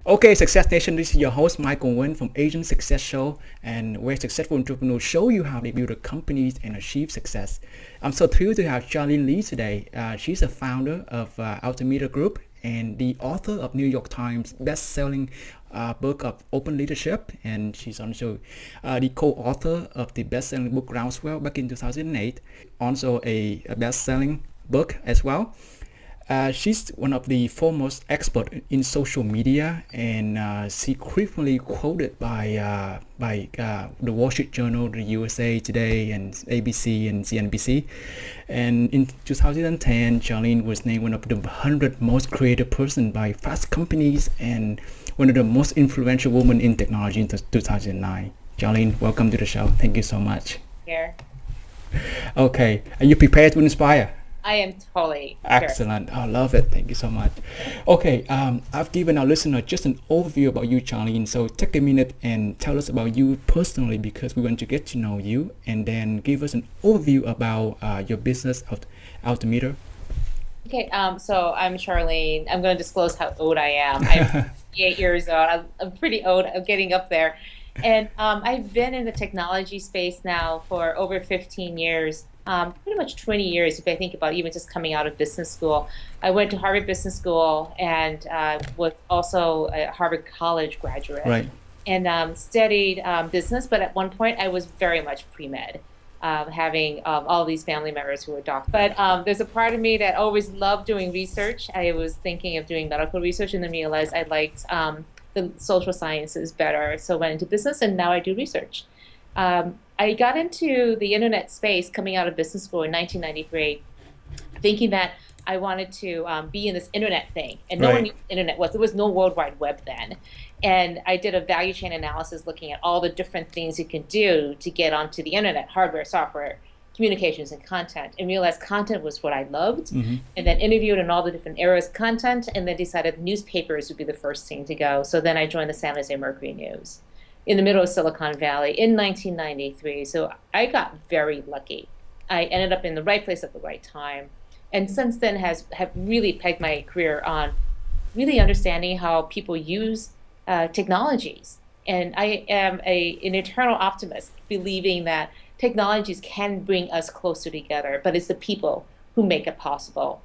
Okay, Success Nation, this is your host Michael Nguyen from Asian Success Show, and where successful entrepreneurs show you how they build a companies and achieve success. I'm so thrilled to have Charlene Li today. She's a founder of Altimeter Group and the author of New York Times best-selling book of Open Leadership, and she's also the co-author of the best-selling book Groundswell back in 2008, also a best-selling book as well. She's one of the foremost experts in social media, and she frequently quoted by the Wall Street Journal, the USA Today, and ABC and CNBC. And in 2010, Charlene was named one of the 100 most creative person by Fast Companies and one of the most influential women in technology in 2009. Charlene, welcome to the show. Thank you so much. Here. Okay, are you prepared to inspire? I am totally Excellent. I love it. Thank you so much. Okay, I've given our listener just an overview about you, Charlene. So take a minute and tell us about you personally, because we want to get to know you, and then give us an overview about your business, Altimeter. Okay, so I'm Charlene. I'm going to disclose how old I am. I'm 58 years old. I'm pretty old. I'm getting up there. And I've been in the technology space now for over 15 years. Pretty much 20 years if I think about even just coming out of business school. I went to Harvard Business School and was also a Harvard College graduate. Right. And studied business, but at one point I was very much pre-med, having all these family members who were doctors. But there's a part of me that always loved doing research. I was thinking of doing medical research and then realized I liked the social sciences better, so went into business and now I do research. I got into the internet space coming out of business school in 1993, thinking that I wanted to be in this internet thing. And no one knew what the internet was. There was no World Wide Web then. And I did a value chain analysis looking at all the different things you can do to get onto the internet, hardware, software, communications, and content, and realized content was what I loved. Mm-hmm. And then interviewed in all the different eras of content, and then decided newspapers would be the first thing to go. So then I joined the San Jose Mercury News in the middle of Silicon Valley in 1993. So I got very lucky. I ended up in the right place at the right time. And since then have really pegged my career on really understanding how people use technologies. And I am an eternal optimist, believing that technologies can bring us closer together, but it's the people who make it possible.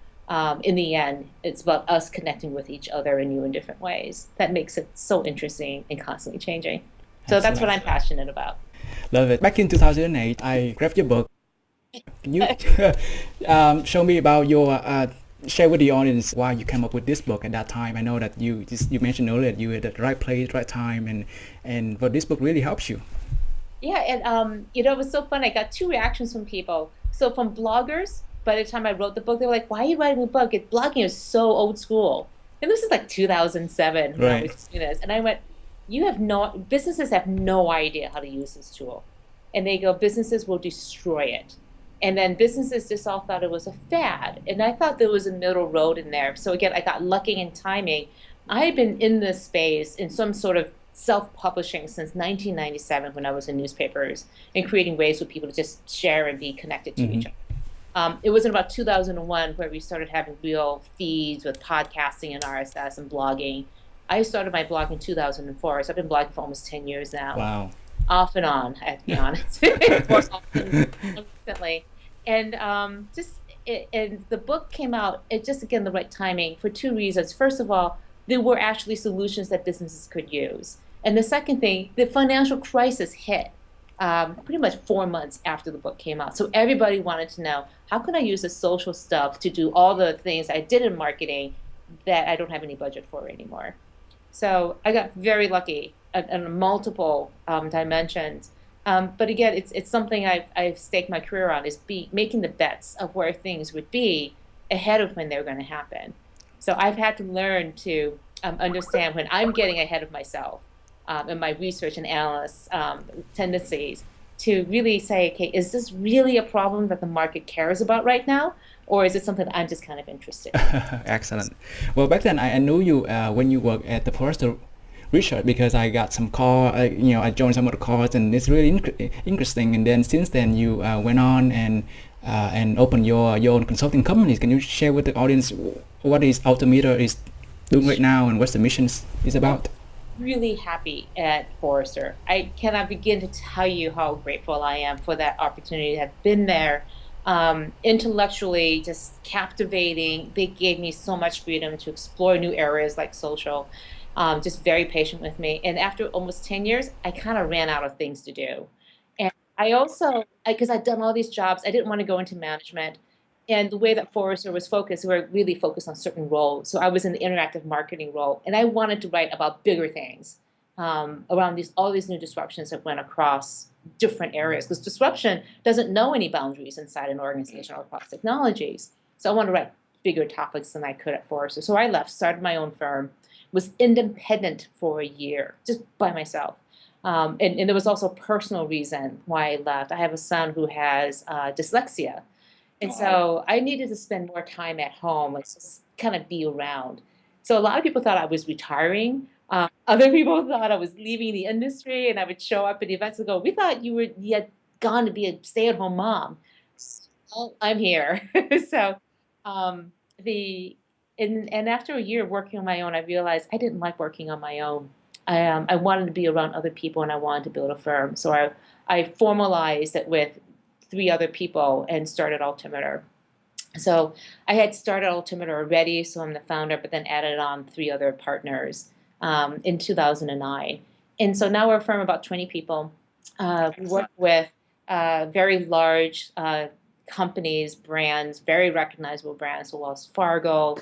In the end, it's about us connecting with each other in new and different ways. That makes it so interesting and constantly changing. So that's what I'm passionate about. Love it. Back in 2008, I grabbed your book. Can you show me about your, share with the audience why you came up with this book at that time? I know that you mentioned earlier that you were at the right place, right time, but this book really helps you. Yeah, and it was so fun. I got two reactions from people. So from bloggers, by the time I wrote the book, they were like, "Why are you writing a book? Blogging is so old school." And this is like 2007 when I was doing this, and I went, businesses have no idea how to use this tool. And they go, businesses will destroy it. And then businesses just all thought it was a fad. And I thought there was a middle road in there. So again, I got lucky in timing. I had been in this space in some sort of self-publishing since 1997 when I was in newspapers and creating ways for people to just share and be connected to each other. It was in about 2001 where we started having real feeds with podcasting and RSS and blogging. I started my blog in 2004, so I've been blogging for almost 10 years now. Wow. Off and on, I have to be honest. More often recently. And and the book came out at just, again, the right timing for two reasons. First of all, there were actually solutions that businesses could use. And the second thing, the financial crisis hit pretty much 4 months after the book came out. So everybody wanted to know, how can I use the social stuff to do all the things I did in marketing that I don't have any budget for anymore? So I got very lucky on multiple dimensions. But again, it's something I've staked my career on, is making the bets of where things would be ahead of when they're going to happen. So I've had to learn to understand when I'm getting ahead of myself in my research and analyst tendencies, to really say, okay, is this really a problem that the market cares about right now? Or is it something that I'm just kind of interested in? Excellent. Well, back then I knew you when you worked at the Forrester Research, because I got some call, I joined some of the calls, and it's really interesting. And then since then you went on and opened your own consulting companies. Can you share with the audience what is Altimeter is doing right now and what the mission is about? Really happy at Forrester. I cannot begin to tell you how grateful I am for that opportunity to have been there. Intellectually, just captivating. They gave me so much freedom to explore new areas like social. Just very patient with me. And after almost 10 years, I kind of ran out of things to do. And I also, because I'd done all these jobs, I didn't want to go into management. And the way that Forrester was focused, we were really focused on certain roles. So I was in the interactive marketing role, and I wanted to write about bigger things around all these new disruptions that went across different areas. Because disruption doesn't know any boundaries inside an organization or across technologies. So I wanted to write bigger topics than I could at Forrester. So I left, started my own firm, was independent for a year, just by myself. And there was also a personal reason why I left. I have a son who has dyslexia. And so I needed to spend more time at home, like just kind of be around. So a lot of people thought I was retiring. Other people thought I was leaving the industry, and I would show up at events and go, "We thought you had gone to be a stay-at-home mom." So I'm here. So um, the and after a year of working on my own, I realized I didn't like working on my own. I wanted to be around other people, and I wanted to build a firm. So I formalized it with 3 other people and started Altimeter. So I had started Altimeter already, so I'm the founder, but then added on 3 other partners in 2009. And so now we're a firm of about 20 people. We work with very large companies, brands, very recognizable brands, so Wells Fargo,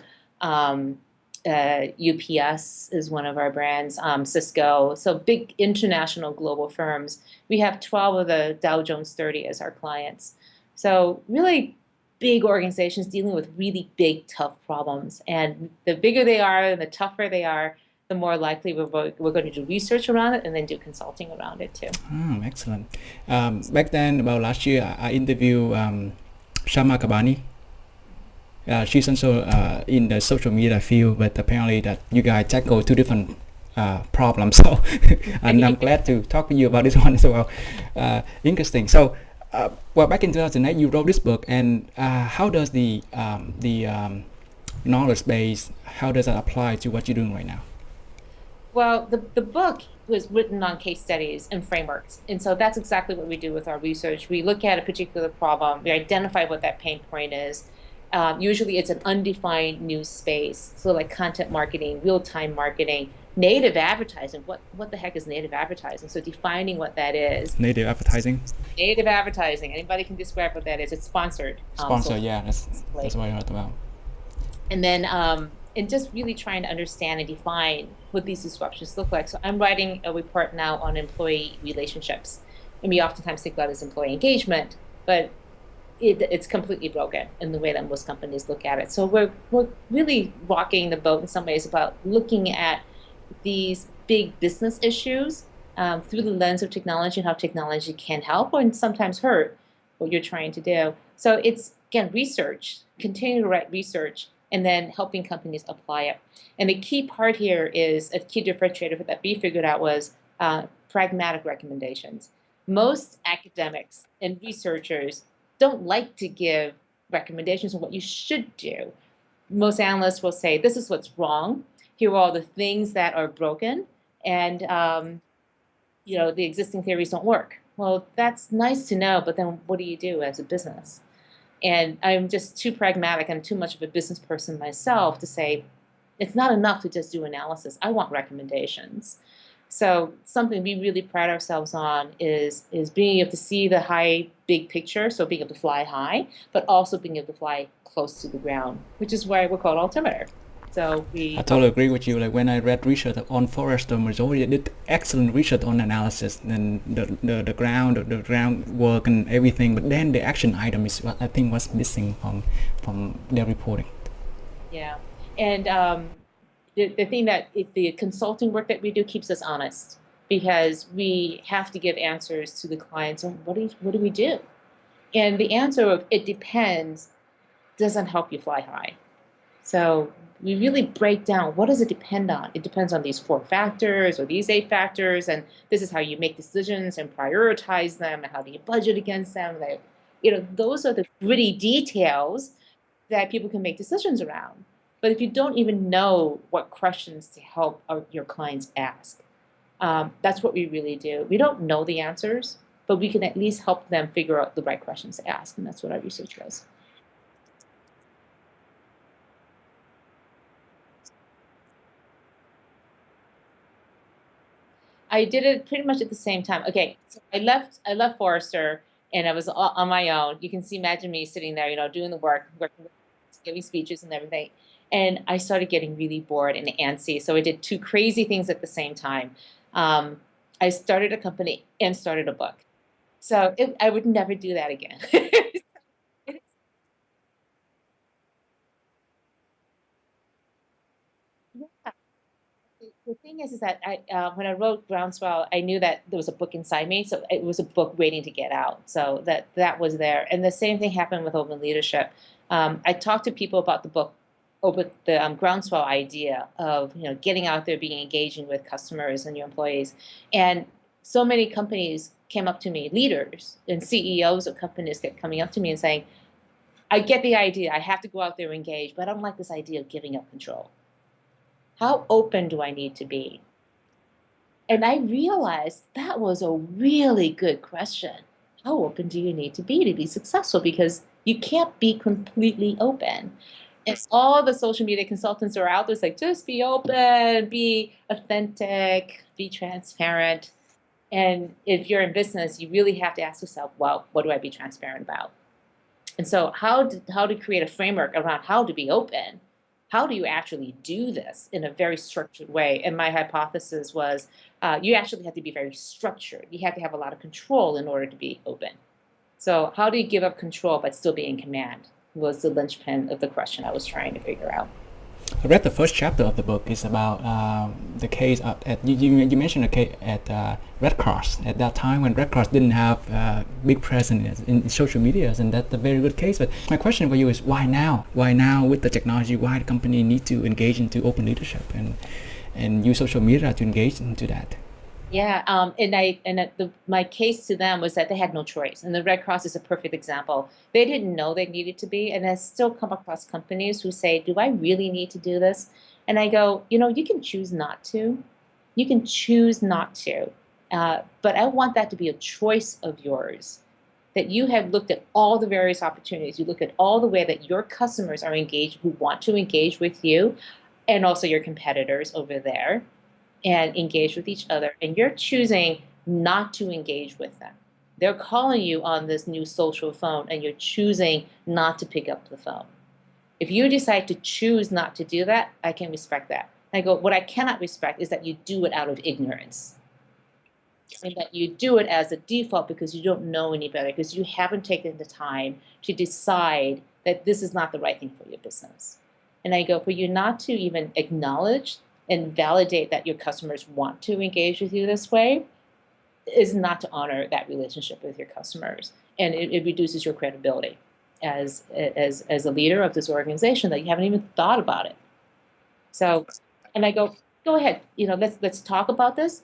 UPS is one of our brands, Cisco, so big international global firms. We have 12 of the Dow Jones 30 as our clients. So really big organizations dealing with really big, tough problems. And the bigger they are and the tougher they are, the more likely we're going to do research around it and then do consulting around it too. Excellent. Back then, about last year, I interviewed Shama Kabani. She's also in the social media field, but apparently that you guys tackle 2 different problems. So, and I'm glad to talk to you about this one as well. Interesting. So, well, back in 2008, you wrote this book, and how does the knowledge base, how does that apply to what you're doing right now? Well, the book was written on case studies and frameworks. And so that's exactly what we do with our research. We look at a particular problem, we identify what that pain point is. Usually it's an undefined new space. So like content marketing, real-time marketing, native advertising. What the heck is native advertising? So defining what that is. Native advertising? Native advertising. Anybody can describe what that is. It's sponsored. Sponsored, yeah. That's what I heard about. And then and just really trying to understand and define what these disruptions look like. So I'm writing a report now on employee relationships. And we oftentimes think about it as employee engagement, but it's completely broken in the way that most companies look at it. So we're really rocking the boat in some ways about looking at these big business issues through the lens of technology and how technology can help or sometimes hurt what you're trying to do. So it's, again, research, continue to write research, and then helping companies apply it. And the key part here is a key differentiator that we figured out was pragmatic recommendations. Most academics and researchers don't like to give recommendations on what you should do. Most analysts will say, this is what's wrong. Here are all the things that are broken, and the existing theories don't work. Well, that's nice to know, but then what do you do as a business? And I'm just too pragmatic. I'm too much of a business person myself to say, it's not enough to just do analysis. I want recommendations. So something we really pride ourselves on is being able to see the big picture, so being able to fly high, but also being able to fly close to the ground, which is why we're called Altimeter. So I totally agree with you. Like when I read research on Forrester, majority did excellent research on analysis and the groundwork and everything, but then the action item is what I think was missing from their reporting. Yeah, and the thing that the consulting work that we do keeps us honest, because we have to give answers to the clients on what do we do, and the answer of it depends doesn't help you fly high. So we really break down, what does it depend on? It depends on these 4 factors or these 8 factors, and this is how you make decisions and prioritize them, and how do you budget against them. Those are the gritty details that people can make decisions around. But if you don't even know what questions to help your clients ask, that's what we really do. We don't know the answers, but we can at least help them figure out the right questions to ask, and that's what our research does. I did it pretty much at the same time. Okay, so I left Forrester, and I was on my own. You can see, imagine me sitting there, doing the work, giving speeches and everything. And I started getting really bored and antsy. So I did two crazy things at the same time. Um, I started a company and started a book. So I would never do that again. Yeah. The thing is that when I wrote Groundswell, I knew that there was a book inside me, so it was a book waiting to get out. So that was there, and the same thing happened with Open Leadership. I talked to people about the book, over the Groundswell idea of getting out there, being engaging with customers and your employees, and so many companies came up to me, leaders and CEOs of companies kept coming up to me and saying, "I get the idea. I have to go out there and engage, but I don't like this idea of giving up control. How open do I need to be?" And I realized that was a really good question. How open do you need to be successful? Because you can't be completely open. And all the social media consultants who are out there, it's like, just be open, be authentic, be transparent. And if you're in business, you really have to ask yourself, well, what do I be transparent about? And so how to create a framework around how to be open? How do you actually do this in a very structured way? And my hypothesis was you actually have to be very structured. You have to have a lot of control in order to be open. So how do you give up control but still be in command was the linchpin of the question I was trying to figure out. I read the first chapter of the book. It's about the case at you mentioned a case at Red Cross at that time when Red Cross didn't have big presence in social medias, and that's a very good case. But my question for you is why now? Why now with the technology? Why the company need to engage into open leadership and use social media to engage into that? Yeah, my case to them was that they had no choice, and the Red Cross is a perfect example. They didn't know they needed to be, and I still come across companies who say, "Do I really need to do this?" And I go, you can choose not to. You can choose not to, but I want that to be a choice of yours. That you have looked at all the various opportunities. You look at all the way that your customers are engaged, who want to engage with you, and also your competitors over there and engage with each other, and you're choosing not to engage with them. They're calling you on this new social phone, and you're choosing not to pick up the phone. If you decide to choose not to do that, I can respect that. I go, what I cannot respect is that you do it out of ignorance, and that you do it as a default because you don't know any better, because you haven't taken the time to decide that this is not the right thing for your business. And I go, for you not to even acknowledge and validate that your customers want to engage with you this way is not to honor that relationship with your customers. And it reduces your credibility as a leader of this organization that you haven't even thought about it. So, and I go ahead, let's talk about this.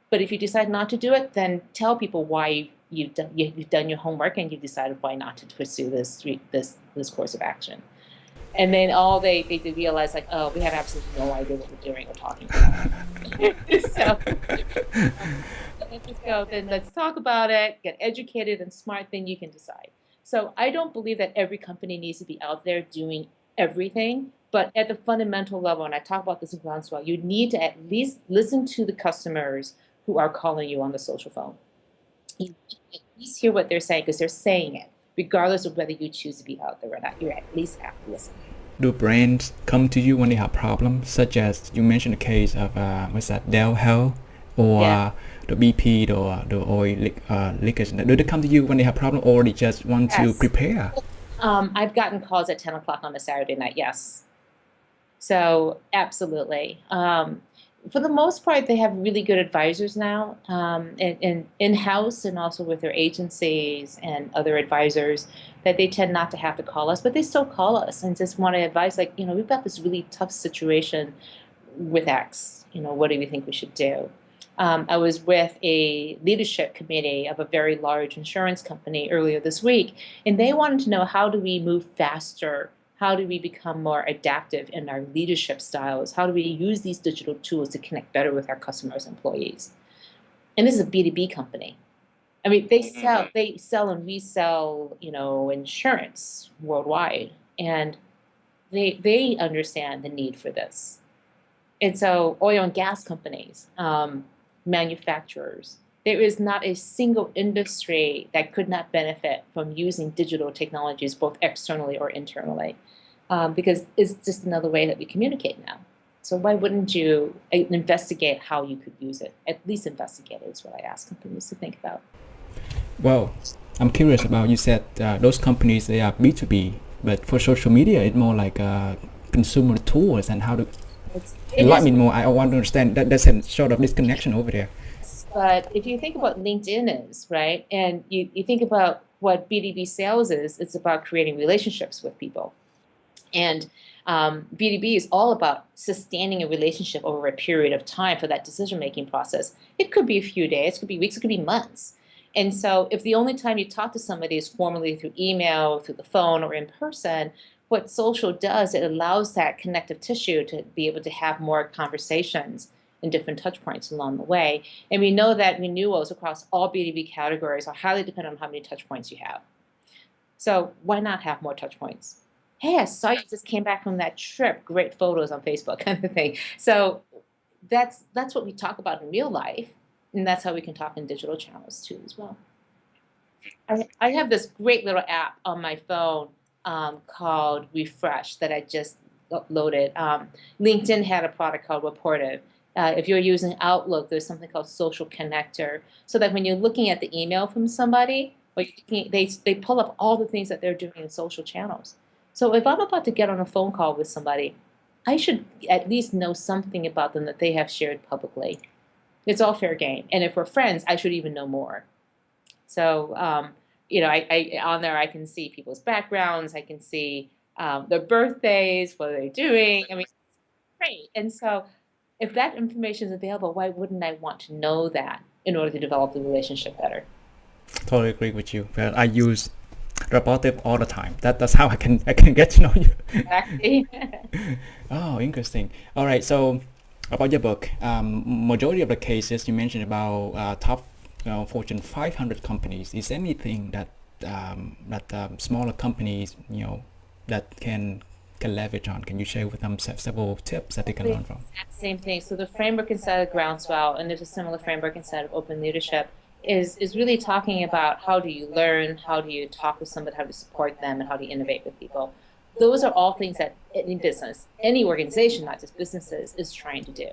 But if you decide not to do it, then tell people why you've done your homework and you've decided why not to pursue this course of action. And then all they realize, like, oh, we have absolutely no idea what we're doing or talking about. So let's just go, then let's talk about it, get educated and smart, then you can decide. So I don't believe that every company needs to be out there doing everything, but at the fundamental level, and I talk about this in Groundswell, you need to at least listen to the customers who are calling you on the social phone. You at least hear what they're saying, because they're saying it, regardless of whether you choose to be out there or not. You at least have to listen. Do brands come to you when they have problems, such as you mentioned the case of what's that, Dell Health or Yeah. the BP, the oil leakage? Do they come to you when they have problems, or they just want to Yes. prepare? I've gotten calls at 10 o'clock on a Saturday night, yes. So absolutely. For the most part, they have really good advisors now, in-house and also with their agencies and other advisors, that they tend not to have to call us, but they still call us and just want to advise, like, we've got this really tough situation with X. What do you think we should do? I was with a leadership committee of a very large insurance company earlier this week, and they wanted to know, how do we move faster How do we become more adaptive in our leadership styles? How do we use these digital tools to connect better with our customers, employees? And this is a B2B company. I mean, they sell and resell, insurance worldwide, and they understand the need for this. And so oil and gas companies, manufacturers, there is not a single industry that could not benefit from using digital technologies, both externally or internally, because it's just another way that we communicate now. So why wouldn't you investigate how you could use it? At least investigate it is what I ask companies to think about. Well, I'm curious about, you said those companies, they are B2B, but for social media, it's more like consumer tools, and how to enlighten me more. I want to understand that there's a sort of disconnection over there. But if you think about LinkedIn is, right, and you think about what B2B sales is, it's about creating relationships with people. And B2B is all about sustaining a relationship over a period of time for that decision-making process. It could be a few days, it could be weeks, it could be months. And so if the only time you talk to somebody is formally through email, through the phone, or in person, what social does, it allows that connective tissue to be able to have more conversations in different touch points along the way. And we know that renewals across all B2B categories are highly dependent on how many touch points you have. So why not have more touch points? Hey, I saw you just came back from that trip. Great photos on Facebook, kind of thing. So that's what we talk about in real life. And that's how we can talk in digital channels too as well. I have this great little app on my phone called Refresh that I just loaded. LinkedIn had a product called Reportive. If you're using Outlook, there's something called Social Connector. So that when you're looking at the email from somebody, they pull up all the things that they're doing in social channels. So if I'm about to get on a phone call with somebody, I should at least know something about them that they have shared publicly. It's all fair game. And if we're friends, I should even know more. So, I on there, I can see people's backgrounds. I can see their birthdays, what are they doing. I mean, it's great. And so if that information is available, why wouldn't I want to know that in order to develop the relationship better? Totally agree with you. Well, I use Reportive all the time. That's how I can get to know you. Exactly. Oh, interesting. All right. So about your book, majority of the cases you mentioned about top Fortune 500 companies. Is there anything that smaller companies that can leverage on? Can you share with them several tips that they can learn from? Same thing. So the framework inside of Groundswell, and there's a similar framework inside of Open Leadership, is really talking about how do you learn, how do you talk with somebody, how to support them, and how to innovate with people. Those are all things that any business, any organization, not just businesses, is trying to do.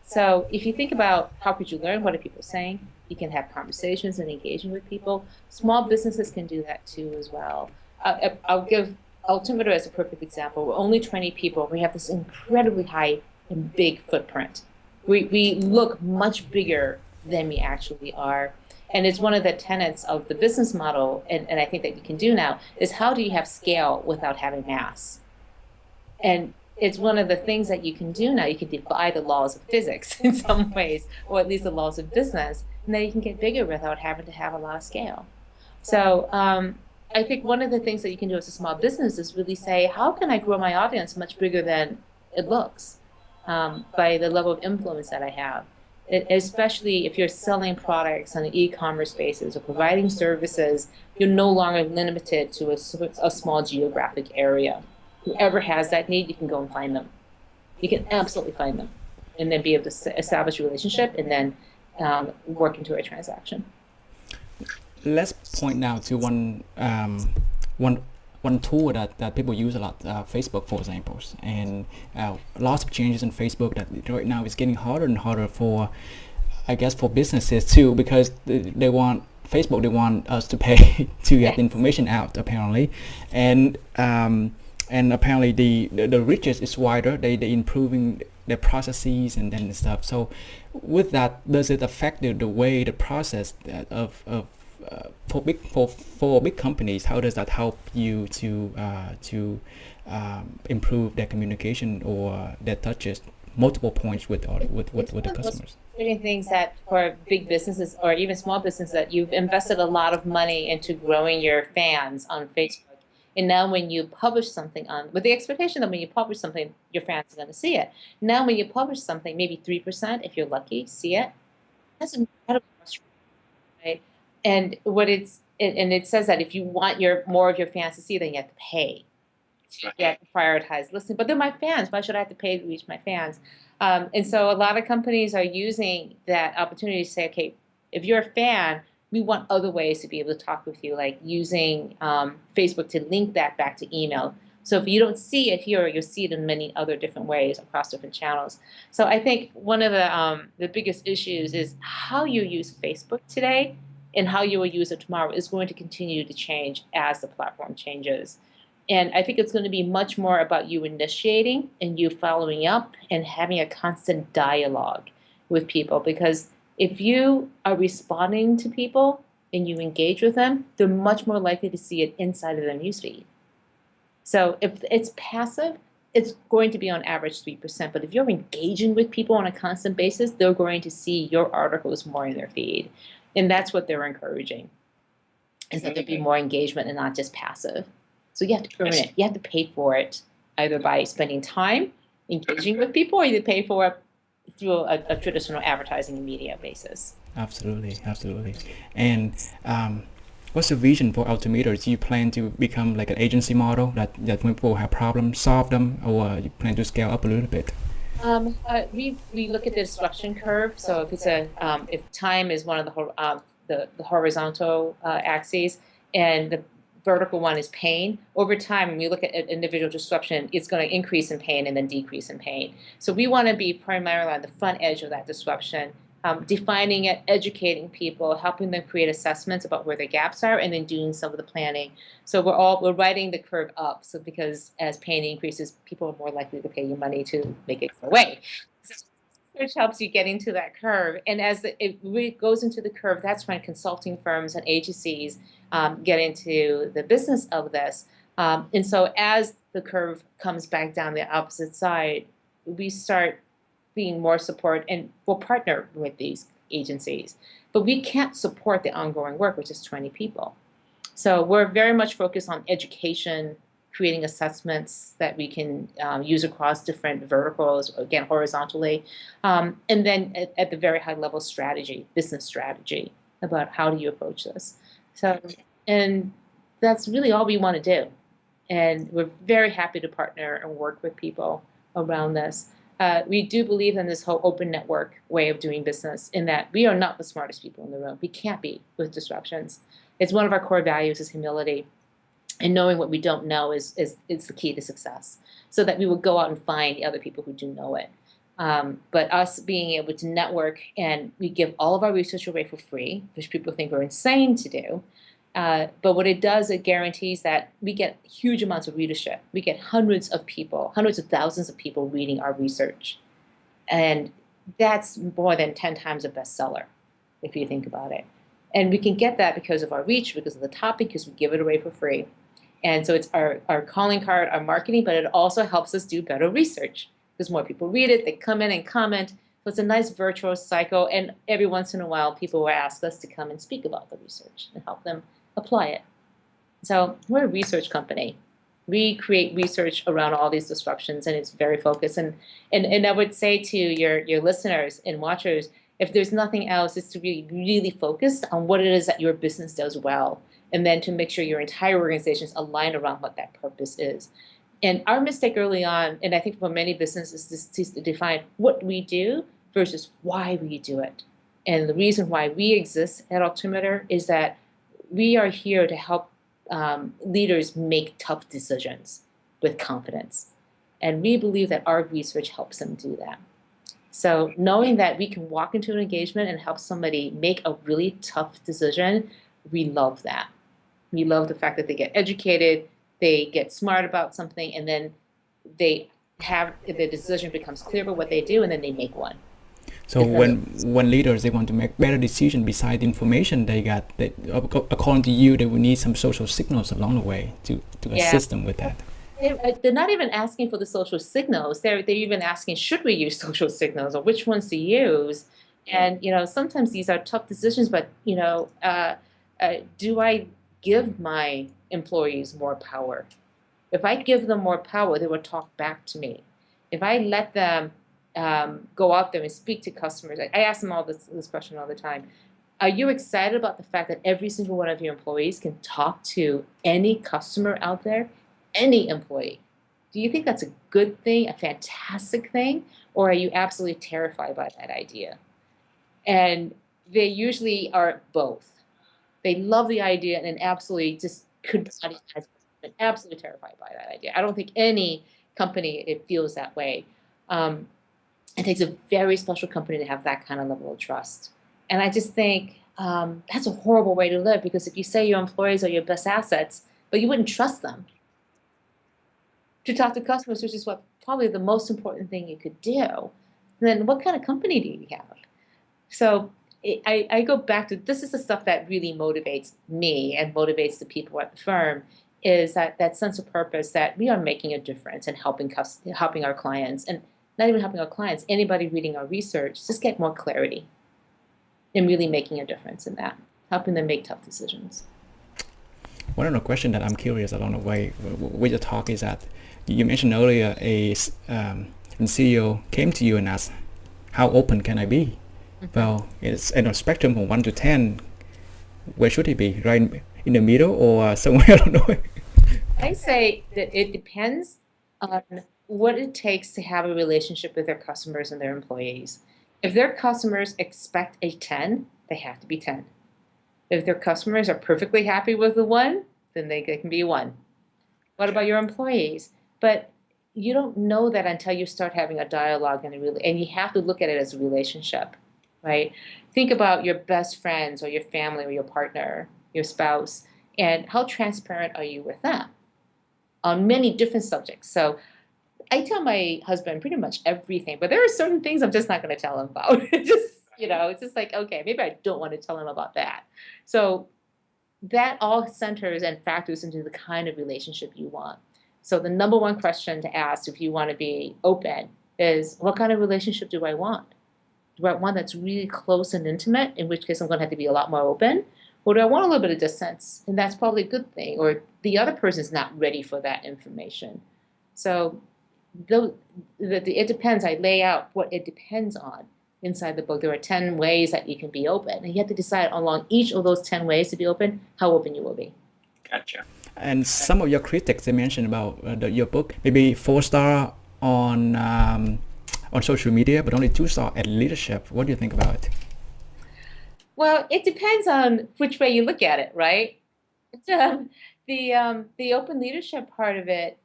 So if you think about how could you learn, what are people saying, you can have conversations and engaging with people. Small businesses can do that too as well. I'll give Altimeter as a perfect example. We're only 20 people. We have this incredibly high and big footprint. We look much bigger than we actually are. And it's one of the tenets of the business model, and I think that you can do now, is how do you have scale without having mass? And it's one of the things that you can do now. You can defy the laws of physics in some ways, or at least the laws of business, and then you can get bigger without having to have a lot of scale. So I think one of the things that you can do as a small business is really say, how can I grow my audience much bigger than it looks by the level of influence that I have? Especially if you're selling products on the e-commerce basis or providing services, you're no longer limited to a small geographic area. Whoever has that need, you can go and find them. You can absolutely find them, and then be able to establish a relationship and then work into a transaction. Let's point now to one tool that people use a lot, Facebook, for example, and lots of changes in Facebook that right now is getting harder and harder for, I guess, for businesses too, because they want us to pay to get the information out, apparently, and apparently the reaches is wider. They improving their processes and then stuff. So with that, does it affect the way the process for big companies? How does that help you to improve their communication or their touches multiple points with the customers? Things that for big businesses or even small businesses that you've invested a lot of money into growing your fans on Facebook, And now when you publish something with the expectation that when you publish something, your fans are going to see it. Now when you publish something, maybe 3%, if you're lucky, see it. That's incredibly frustrating, right? And it says that if you want more of your fans to see, then you have to pay. You have to prioritize listening. But they're my fans. Why should I have to pay to reach my fans? And so a lot of companies are using that opportunity to say, okay, if you're a fan, we want other ways to be able to talk with you, like using Facebook to link that back to email. So if you don't see it here, you'll see it in many other different ways across different channels. So I think one of the biggest issues is how you use Facebook today and how you will use it tomorrow is going to continue to change as the platform changes. And I think it's going to be much more about you initiating and you following up and having a constant dialogue with people. Because if you are responding to people and you engage with them, they're much more likely to see it inside of their newsfeed. So if it's passive, it's going to be on average 3%. But if you're engaging with people on a constant basis, they're going to see your articles more in their feed. And that's what they're encouraging, is that there be more engagement and not just passive. So you have to earn it. You have to pay for it either by spending time engaging with people, or you pay for it through a traditional advertising and media basis. Absolutely, absolutely. And what's the vision for Altimeter? Do you plan to become like an agency model that when people have problems, solve them, or you plan to scale up a little bit? We look at the disruption curve. So if time is one of the horizontal axes, and the vertical one is pain. Over time, when we look at individual disruption, it's going to increase in pain and then decrease in pain. So we want to be primarily on the front edge of that disruption, defining it, educating people, helping them create assessments about where their gaps are, and then doing some of the planning. So we're riding the curve up. So because as pain increases, people are more likely to pay you money to make it go away. Which helps you get into that curve. And as it really goes into the curve, that's when consulting firms and agencies get into the business of this. And so as the curve comes back down the opposite side, we start being more support, and we'll partner with these agencies. But we can't support the ongoing work, which is 20 people. So we're very much focused on education, creating assessments that we can use across different verticals, again, horizontally. And then at the very high level, strategy, business strategy, about how do you approach this. So, and that's really all we want to do. And we're very happy to partner and work with people around this. We do believe in this whole open network way of doing business, in that we are not the smartest people in the room. We can't be with disruptions. It's one of our core values is humility. And knowing what we don't know is the key to success, so that we will go out and find the other people who do know it. But us being able to network, and we give all of our research away for free, which people think we're insane to do. But what it does, it guarantees that we get huge amounts of readership. We get hundreds of thousands of people reading our research. And that's more than 10 times a bestseller, if you think about it. And we can get that because of our reach, because of the topic, because we give it away for free. And so it's our calling card, our marketing, but it also helps us do better research, because more people read it, they come in and comment. So it's a nice virtuous cycle. And every once in a while, people will ask us to come and speak about the research and help them apply it. So we're a research company. We create research around all these disruptions, and it's very focused. And I would say to your listeners and watchers, if there's nothing else, it's to be really focused on what it is that your business does well, and then to make sure your entire organization is aligned around what that purpose is. And our mistake early on, and I think for many businesses, is to define what we do versus why we do it. And the reason why we exist at Altimeter is that we are here to help leaders make tough decisions with confidence. And we believe that our research helps them do that. So knowing that we can walk into an engagement and help somebody make a really tough decision, we love that. We love the fact that they get educated, they get smart about something, and then the decision becomes clear about what they do, and then they make one. So when leaders, they want to make better decisions beside the information they got, according to you, they will need some social signals along the way to assist them with that. They're not even asking for the social signals. They're even asking, should we use social signals, or which ones to use? And sometimes these are tough decisions. But do I give my employees more power. If I give them more power, they will talk back to me. If I let them go out there and speak to customers, I ask them all this question all the time. Are you excited about the fact that every single one of your employees can talk to any customer out there, any employee? Do you think that's a good thing, a fantastic thing, or are you absolutely terrified by that idea? And they usually are both. They love the idea and absolutely just could not imagine, and absolutely terrified by that idea. I don't think any company it feels that way. Um, it takes a very special company to have that kind of level of trust. And I just think that's a horrible way to live, because if you say your employees are your best assets, but you wouldn't trust them to talk to customers, which is what probably the most important thing you could do, then what kind of company do you have? So I go back to, this is the stuff that really motivates me and motivates the people at the firm, is that sense of purpose that we are making a difference and helping our clients, and not even helping our clients, anybody reading our research, just get more clarity and really making a difference in that, helping them make tough decisions. One of the questions that I'm curious along the way with your talk is that you mentioned earlier a CEO came to you and asked, how open can I be? Well, it's in a spectrum from 1 to 10. Where should it be? Right in the middle or somewhere? I don't know. I say that it depends on what it takes to have a relationship with their customers and their employees. If their customers expect a 10, they have to be 10. If their customers are perfectly happy with the 1, then they can be 1. What about your employees? But you don't know that until you start having a dialogue and you have to look at it as a relationship, right? Think about your best friends or your family or your partner, your spouse, and how transparent are you with them on many different subjects. So I tell my husband pretty much everything, but there are certain things I'm just not going to tell him about. It's just like, okay, maybe I don't want to tell him about that. So that all centers and factors into the kind of relationship you want. So the number one question to ask if you want to be open is, what kind of relationship do I want? Do I want one that's really close and intimate, in which case I'm going to have to be a lot more open? Or do I want a little bit of distance? And that's probably a good thing. Or the other person's not ready for that information. So it depends. I lay out what it depends on inside the book. There are 10 ways that you can be open. And you have to decide along each of those 10 ways to be open, how open you will be. Gotcha. And some of your critics, they mentioned about your book, maybe 4-star on social media, but only 2-star at leadership. What do you think about it? Well, it depends on which way you look at it, right? The open leadership part of it,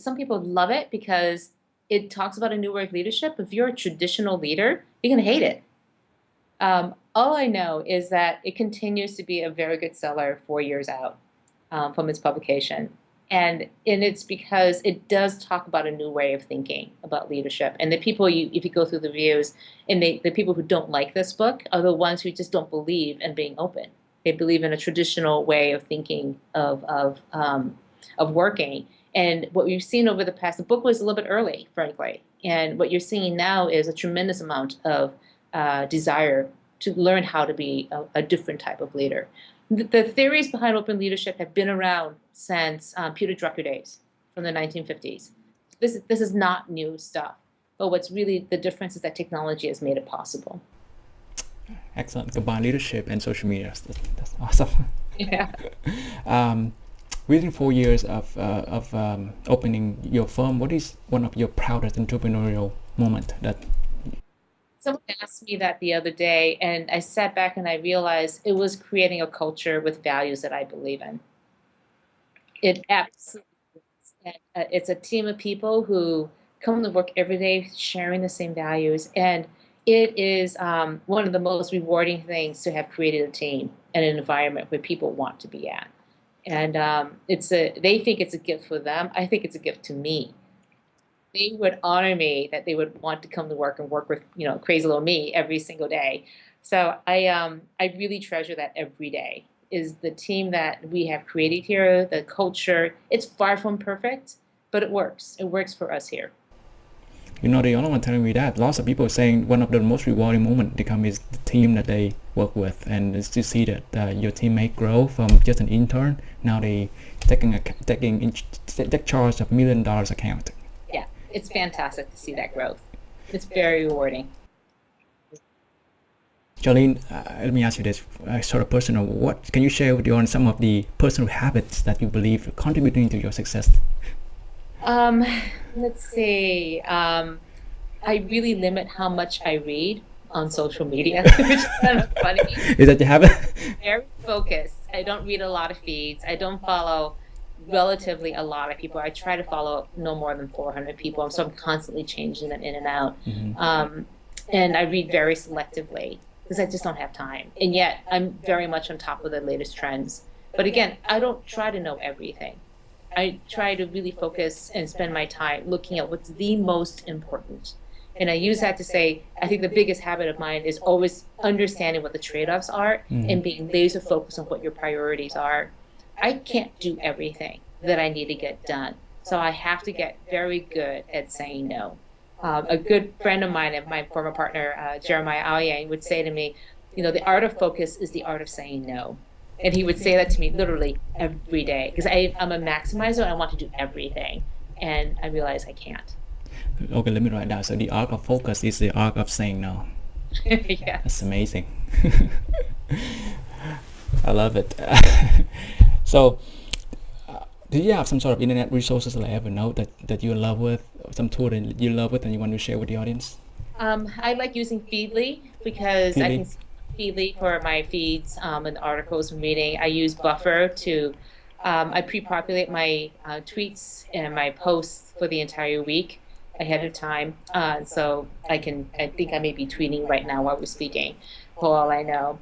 some people love it because it talks about a new way of leadership. If you're a traditional leader, you're going to hate it. All I know is that it continues to be a very good seller 4 years out from its publication. And it's because it does talk about a new way of thinking about leadership. And the people, if you go through the reviews, and the people who don't like this book are the ones who just don't believe in being open. They believe in a traditional way of thinking of working. And what we've seen over the past, the book was a little bit early, frankly. And what you're seeing now is a tremendous amount of desire to learn how to be a different type of leader. The theories behind open leadership have been around since Peter Drucker days from the 1950s. This is not new stuff. But what's really the difference is that technology has made it possible. Excellent. Combine leadership and social media. That's awesome. Yeah. Within 4 years of opening your firm, what is one of your proudest entrepreneurial moment that? Someone asked me that the other day, and I sat back and I realized it was creating a culture with values that I believe in. It absolutely is. And, it's a team of people who come to work every day sharing the same values. And it is one of the most rewarding things to have created a team and an environment where people want to be at. And they think it's a gift for them. I think it's a gift to me. They would honor me that they would want to come to work and work with, crazy little me every single day. So I really treasure that every day, is the team that we have created here, the culture. It's far from perfect, but it works. It works for us here. You're not the only one telling me that. Lots of people saying one of the most rewarding moments they come is the team that they work with, and it's to see that your teammate grow from just an intern. Now they take charge of $1 million account. Yeah, it's fantastic to see that growth. It's very rewarding. Charlene, let me ask you this, sort of personal. What can you share with you on some of the personal habits that you believe are contributing to your success? Um, let's see. I really limit how much I read on social media, which is kind of funny. Is that your habit? Very focused. I don't read a lot of feeds. I don't follow relatively a lot of people. I try to follow no more than 400 people, so I'm constantly changing them in and out. And I read very selectively because I just don't have time. And yet I'm very much on top of the latest trends. But again, I don't try to know everything. I try to really focus and spend my time looking at what's the most important. And I use that to say, I think the biggest habit of mine is always understanding what the trade-offs are and being laser focused on what your priorities are. I can't do everything that I need to get done. So I have to get very good at saying no. A good friend of mine and my former partner, Jeremiah Aoyang, would say to me, the art of focus is the art of saying no. And he would say that to me literally every day because I'm a maximizer and I want to do everything. And I realize I can't. Okay, let me write down. So the art of focus is the art of saying no. Yeah. That's amazing. I love it. So, do you have some sort of internet resources that I ever know that you love with, some tool that you love with and you want to share with the audience? I like using Feedly because I can see Feedly for my feeds and articles I'm reading. I use Buffer to I pre-populate my tweets and my posts for the entire week ahead of time. So I think I may be tweeting right now while we're speaking, for all I know.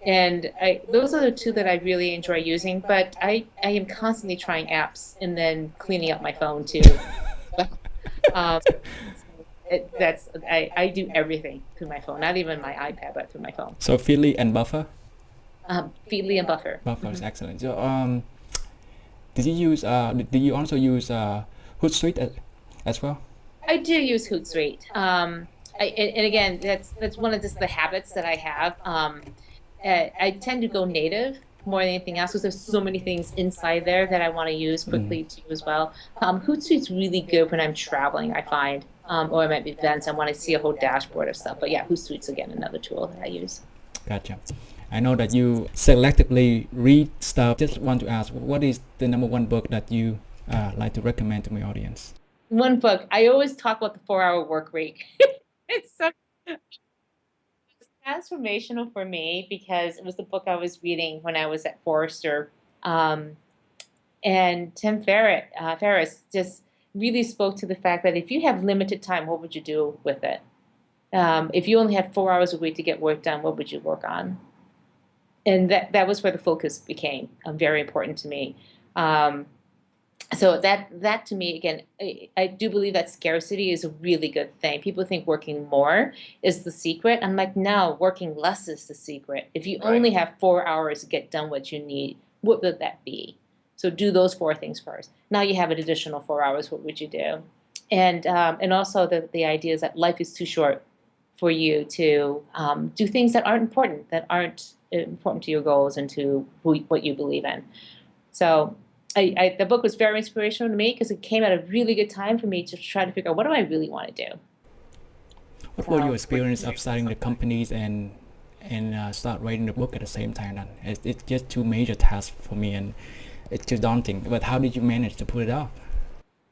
And those are the two that I really enjoy using, but I am constantly trying apps and then cleaning up my phone too. I do everything through my phone, not even my iPad, but through my phone. So Feedly and Buffer? Feedly and Buffer. Buffer is excellent. So did you also use Hootsuite as well? I do use Hootsuite. And again, that's one of just the habits that I have. I tend to go native more than anything else because there's so many things inside there that I want to use quickly too as well. Hootsuite's really good when I'm traveling, I find, or I'm at events. I want to see a whole dashboard of stuff. But yeah, Hootsuite's again another tool that I use. Gotcha. I know that you selectively read stuff. Just want to ask, what is the number one book that you like to recommend to my audience? One book. I always talk about the 4-hour work week. It's so transformational for me because it was the book I was reading when I was at Forrester. And Tim Ferriss just really spoke to the fact that if you have limited time, what would you do with it? If you only had 4 hours a week to get work done, what would you work on? And that was where the focus became very important to me. So that to me, again, I do believe that scarcity is a really good thing. People think working more is the secret. I'm like, no, working less is the secret. If you only have 4 hours to get done what you need, what would that be? So do those 4 things first. Now you have an additional 4 hours, what would you do? And also the idea is that life is too short for you to do things that aren't important to your goals and to what you believe in. So the book was very inspirational to me because it came at a really good time for me to try to figure out what do I really want to do. What were your experience of starting the companies and start writing the book at the same time? Then it's just 2 major tasks for me, and it's too daunting. But how did you manage to pull it off?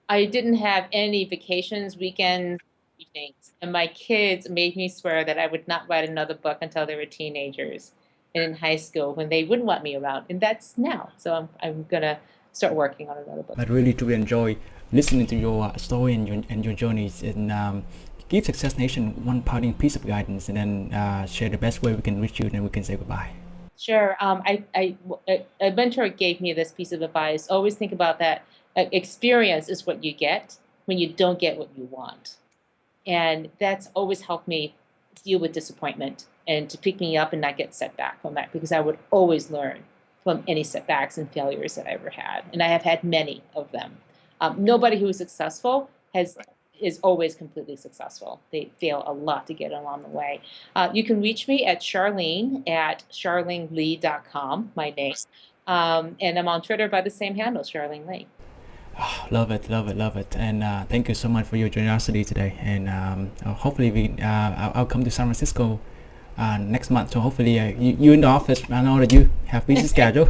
I didn't have any vacations, weekends, evenings, and my kids made me swear that I would not write another book until they were teenagers and in high school when they wouldn't want me around, and that's now. So I'm gonna start working on another book. I really do enjoy listening to your story and your journeys, and give Success Nation one parting piece of guidance, and then share the best way we can reach you, and then we can say goodbye. Sure. A mentor gave me this piece of advice. Always think about that. Experience is what you get when you don't get what you want, and that's always helped me deal with disappointment and to pick me up and not get set back from that, because I would always learn from any setbacks and failures that I ever had. And I have had many of them. Nobody who is successful has is always completely successful. They fail a lot to get along the way. You can reach me at Charlene at charleneli.com, my name. And I'm on Twitter by the same handle, Charlene Li. Oh, love it, love it, love it. And thank you so much for your generosity today. And hopefully I'll come to San Francisco next month. So hopefully you in the office. I know that you have busy schedule.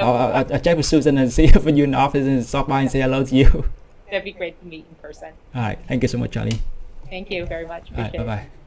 I'll check with Susan and see if you're in the office and stop by and say hello to you. That'd be great to meet in person. All right. Thank you so much, Charlie. Thank you very much. All right. Appreciate it. Bye-bye.